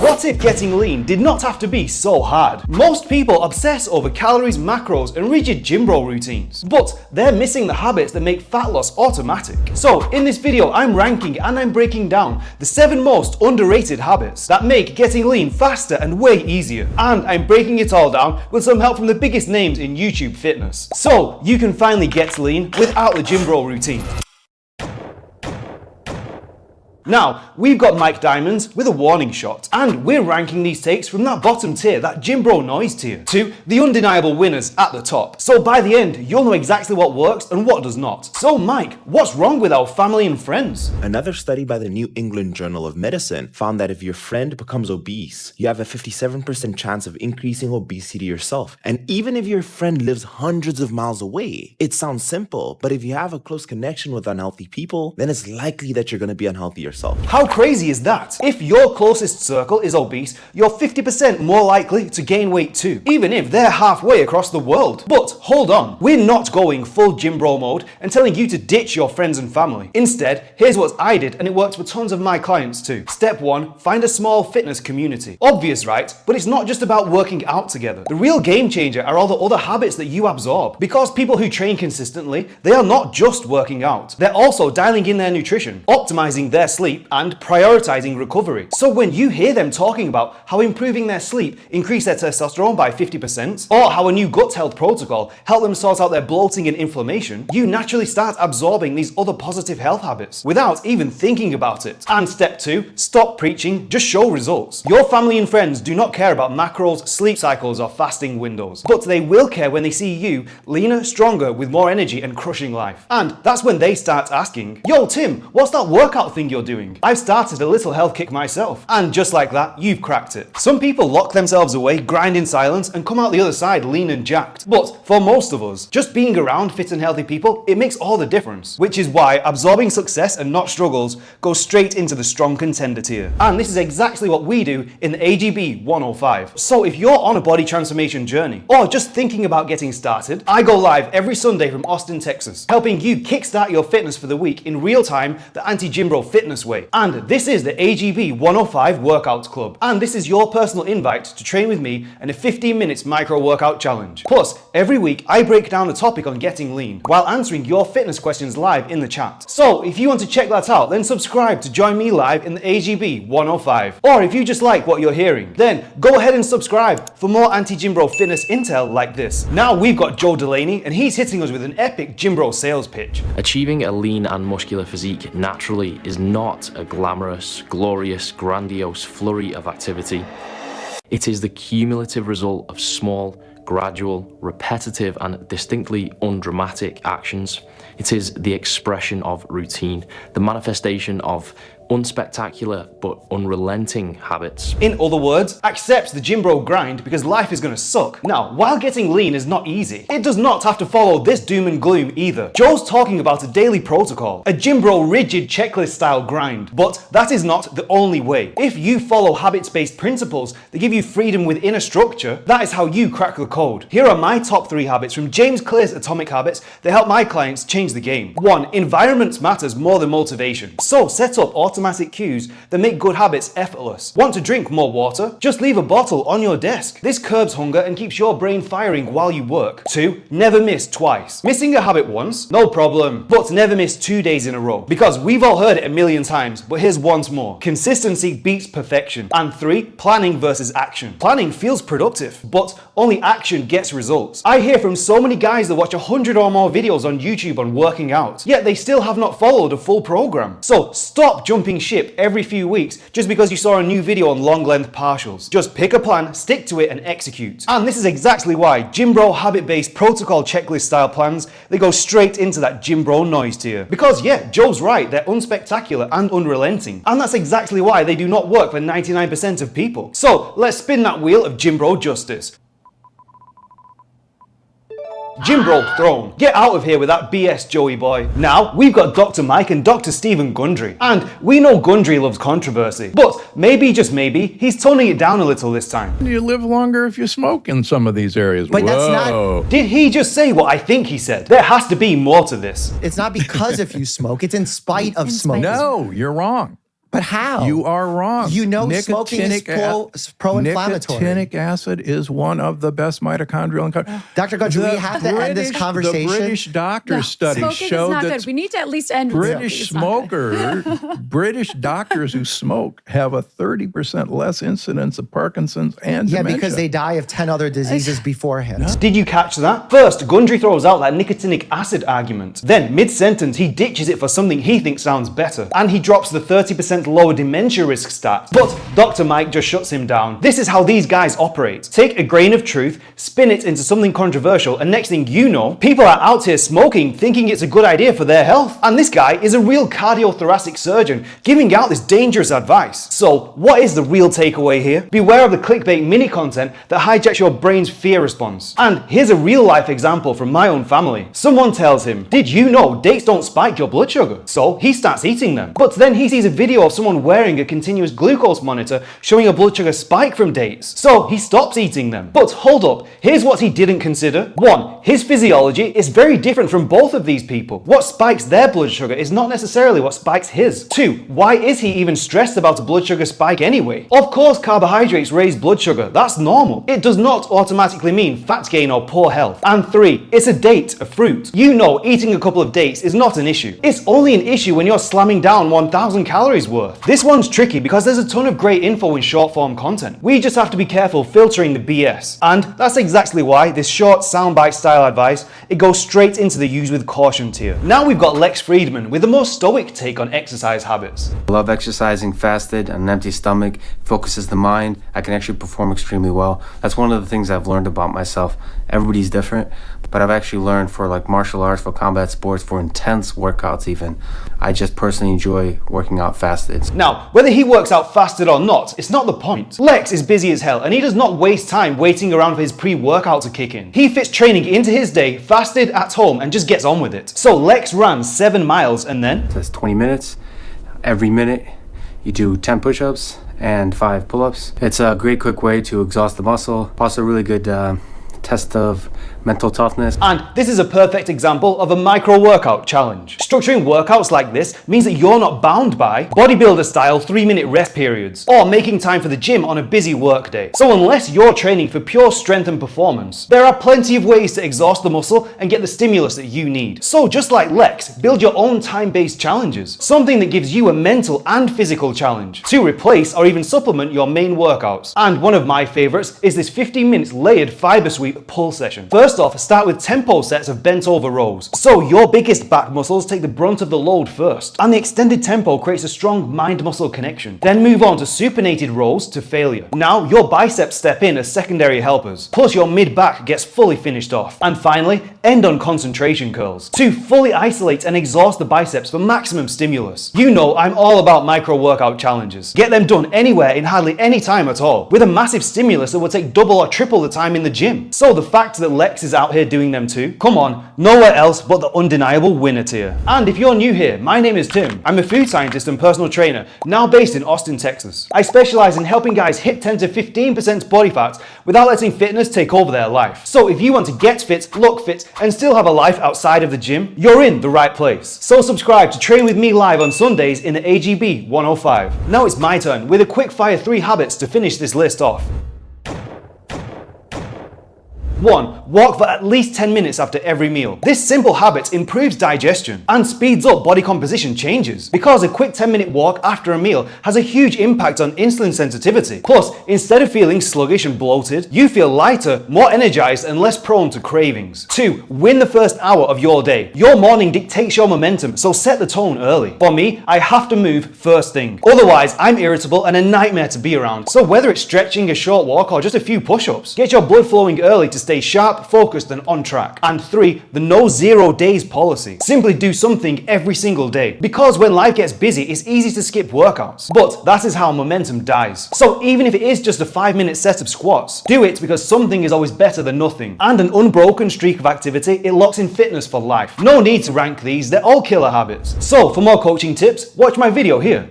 What if getting lean did not have to be so hard? Most people obsess over calories, macros, and rigid gym bro routines, but they're missing the habits that make fat loss automatic. So in this video, I'm ranking and I'm breaking down the 7 most underrated habits that make getting lean faster and way easier. And I'm breaking it all down with some help from the biggest names in YouTube fitness. So you can finally get lean without the gym bro routine. Now, we've got Mike Diamonds with a warning shot, and we're ranking these takes from that bottom tier, that gym bro noise tier, to the undeniable winners at the top. So by the end, you'll know exactly what works and what does not. So Mike, what's wrong with our family and friends? Another study by the New England Journal of Medicine found that if your friend becomes obese, you have a 57% chance of increasing obesity yourself. And even if your friend lives hundreds of miles away, it sounds simple, but if you have a close connection with unhealthy people, then it's likely that you're going to be unhealthy yourself. How crazy is that? If your closest circle is obese, you're 50% more likely to gain weight too, even if they're halfway across the world. But hold on, we're not going full gym bro mode and telling you to ditch your friends and family. Instead, here's what I did, and it works for tons of my clients too. Step 1, find a small fitness community. Obvious, right? But it's not just about working out together. The real game changer are all the other habits that you absorb. Because people who train consistently, they are not just working out. They're also dialing in their nutrition, optimizing their sleep, and prioritizing recovery. So when you hear them talking about how improving their sleep increased their testosterone by 50%, or how a new gut health protocol helped them sort out their bloating and inflammation, you naturally start absorbing these other positive health habits without even thinking about it. And step 2, stop preaching, just show results. Your family and friends do not care about macros, sleep cycles, or fasting windows, but they will care when they see you leaner, stronger, with more energy and crushing life. And that's when they start asking, "Yo Tim, what's that workout thing you're doing?" I've started a little health kick myself. And just like that, you've cracked it. Some people lock themselves away, grind in silence, and come out the other side lean and jacked. But for most of us, just being around fit and healthy people, it makes all the difference. Which is why absorbing success and not struggles goes straight into the strong contender tier. And this is exactly what we do in the AGB 105. So if you're on a body transformation journey, or just thinking about getting started, I go live every Sunday from Austin, Texas, helping you kickstart your fitness for the week in real time, the anti-gym bro fitness way. And this is the AGB 105 Workout Club. And this is your personal invite to train with me in a 15 minutes micro workout challenge. Plus, every week I break down a topic on getting lean while answering your fitness questions live in the chat. So if you want to check that out, then subscribe to join me live in the AGB 105. Or if you just like what you're hearing, then go ahead and subscribe for more anti-gym bro fitness intel like this. Now we've got Joe Delaney, and he's hitting us with an epic gym bro sales pitch. Achieving a lean and muscular physique naturally is not a glamorous, glorious, grandiose flurry of activity. It is the cumulative result of small, gradual, repetitive, and distinctly undramatic actions. It is the expression of routine, the manifestation of unspectacular but unrelenting habits. In other words, accept the gym bro grind because life is gonna suck. Now, while getting lean is not easy, it does not have to follow this doom and gloom either. Joe's talking about a daily protocol, a gym bro rigid checklist style grind, but that is not the only way. If you follow habits-based principles that give you freedom within a structure, that is how you crack the code. Here are my top 3 habits from James Clear's Atomic Habits that help my clients change the game. 1. Environment matters more than motivation. So set up automatic cues that make good habits effortless. Want to drink more water? Just leave a bottle on your desk. This curbs hunger and keeps your brain firing while you work. 2. Never miss twice. Missing a habit once? No problem. But never miss 2 days in a row. Because we've all heard it a million times, but here's once more. Consistency beats perfection. And 3. Planning versus action. Planning feels productive, but only action gets results. I hear from so many guys that watch 100 or more videos on YouTube on working out, yet they still have not followed a full program. So stop jumping ship every few weeks just because you saw a new video on long length partials. Just pick a plan, stick to it, and execute. And this is exactly why gym bro habit-based protocol checklist style plans, they go straight into that gym bro noise tier. Because yeah, Joe's right, they're unspectacular and unrelenting. And that's exactly why they do not work for 99% of people. So let's spin that wheel of gym bro justice. Gym bro throne. Get out of here with that BS, Joey boy. Now, we've got Dr. Mike and Dr. Stephen Gundry. And we know Gundry loves controversy. But maybe, just maybe, he's toning it down a little this time. You live longer if you smoke in some of these areas. But that's not... Did he just say what I think he said? There has to be more to this. It's not because if you smoke, it's in spite of smoking. No, you're wrong. But how? You are wrong. You know smoking is pro-inflammatory. Nicotinic acid is one of the best mitochondrial. Dr. Gundry, we have to end this conversation. The British doctors study Smoking showed is not that good. We need to at least end with British British doctors who smoke have a 30% less incidence of Parkinson's and dementia. Because they die of 10 other diseases beforehand. Did you catch that? First, Gundry throws out that nicotinic acid argument. Then, mid-sentence, he ditches it for something he thinks sounds better. And he drops the 30% lower dementia risk stat. But Dr. Mike just shuts him down. This is how these guys operate. Take a grain of truth, spin it into something controversial, and next thing you know, people are out here smoking, thinking it's a good idea for their health. And this guy is a real cardiothoracic surgeon, giving out this dangerous advice. So, what is the real takeaway here? Beware of the clickbait mini content that hijacks your brain's fear response. And here's a real life example from my own family. Someone tells him, did you know dates don't spike your blood sugar? So he starts eating them. But then he sees a video of someone wearing a continuous glucose monitor showing a blood sugar spike from dates. So he stops eating them. But hold up, here's what he didn't consider. 1. His physiology is very different from both of these people. What spikes their blood sugar is not necessarily what spikes his. 2. Why is he even stressed about a blood sugar spike anyway? Of course carbohydrates raise blood sugar, that's normal. It does not automatically mean fat gain or poor health. And 3. It's a date, a fruit. You know eating a couple of dates is not an issue. It's only an issue when you're slamming down 1,000 calories worth. This one's tricky because there's a ton of great info in short form content. We just have to be careful filtering the BS. And that's exactly why this short soundbite style advice, it goes straight into the use with caution tier. Now we've got Lex Friedman with a more stoic take on exercise habits. I love exercising fasted on an empty stomach, focuses the mind. I can actually perform extremely well. That's one of the things I've learned about myself. Everybody's different, but I've actually learned for like martial arts, for combat sports, for intense workouts even. I just personally enjoy working out fasted. Now, whether he works out fasted or not, it's not the point. Lex is busy as hell and he does not waste time waiting around for his pre-workout to kick in. He fits training into his day, fasted at home, and just gets on with it. So Lex ran 7 miles and then... That's 20 minutes. Every minute you do 10 push-ups and 5 pull-ups. It's a great quick way to exhaust the muscle. Also a really good test of mental toughness. And this is a perfect example of a micro workout challenge. Structuring workouts like this means that you're not bound by bodybuilder style 3-minute rest periods or making time for the gym on a busy work day. So unless you're training for pure strength and performance, there are plenty of ways to exhaust the muscle and get the stimulus that you need. So just like Lex, build your own time-based challenges, something that gives you a mental and physical challenge to replace or even supplement your main workouts. And one of my favorites is this 15 minutes layered fiber sweep pull session. First off, start with tempo sets of bent over rows. So your biggest back muscles take the brunt of the load first, and the extended tempo creates a strong mind-muscle connection. Then move on to supinated rows to failure. Now your biceps step in as secondary helpers, plus your mid-back gets fully finished off. And finally, end on concentration curls to fully isolate and exhaust the biceps for maximum stimulus. You know I'm all about micro workout challenges. Get them done anywhere in hardly any time at all, with a massive stimulus that will take double or triple the time in the gym. So the fact that Lex is out here doing them too, come on, nowhere else but the undeniable winner tier. And if you're new here, my name is Tim. I'm a food scientist and personal trainer, now based in Austin, Texas. I specialize in helping guys hit 10 to 15% body fat without letting fitness take over their life. So if you want to get fit, look fit, and still have a life outside of the gym, you're in the right place. So subscribe to Train With Me live on Sundays in the AGB 105. Now it's my turn with a quick fire 3 habits to finish this list off. 1. Walk for at least 10 minutes after every meal. This simple habit improves digestion and speeds up body composition changes because a quick 10-minute walk after a meal has a huge impact on insulin sensitivity. Plus, instead of feeling sluggish and bloated, you feel lighter, more energized, and less prone to cravings. 2. Win the first hour of your day. Your morning dictates your momentum, so set the tone early. For me, I have to move first thing. Otherwise, I'm irritable and a nightmare to be around. So whether it's stretching, a short walk, or just a few push-ups, get your blood flowing early to stay sharp, focused, and on track. And 3, the no 0 days policy. Simply do something every single day. Because when life gets busy, it's easy to skip workouts. But that is how momentum dies. So even if it is just a 5-minute set of squats, do it because something is always better than nothing. And an unbroken streak of activity, it locks in fitness for life. No need to rank these, they're all killer habits. So for more coaching tips, watch my video here.